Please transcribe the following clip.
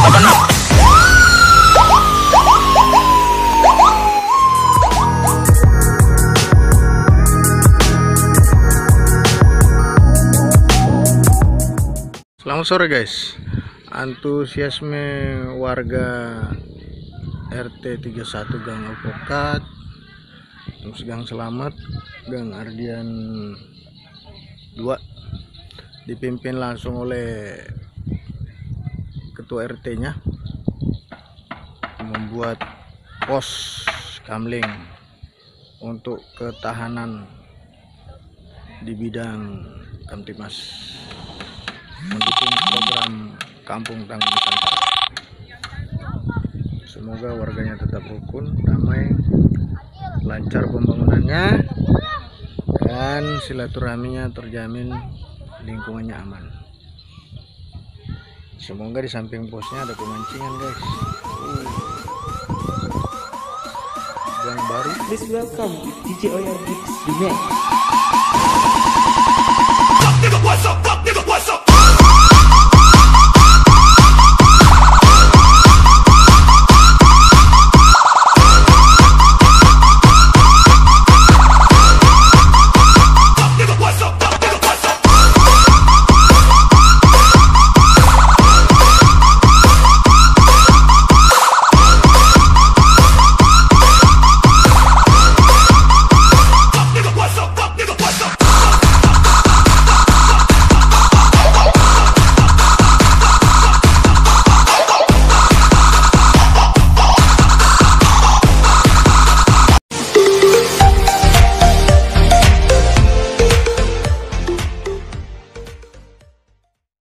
Selamat sore guys. Antusiasme warga RT 31 Gang Alpukat, Gang Selamat, Gang Ardian 2 dipimpin langsung oleh ketua RT-nya membuat pos kamling untuk ketahanan di bidang Kamtimas mendukung program Kampung Tangguh Nusantara. Semoga warganya tetap rukun, damai, lancar pembangunannya, dan silaturahminya terjamin, lingkungannya aman. Semoga di samping posnya ada pemancingan guys. Yang baru. Please welcome DJ Oya Beats Remix.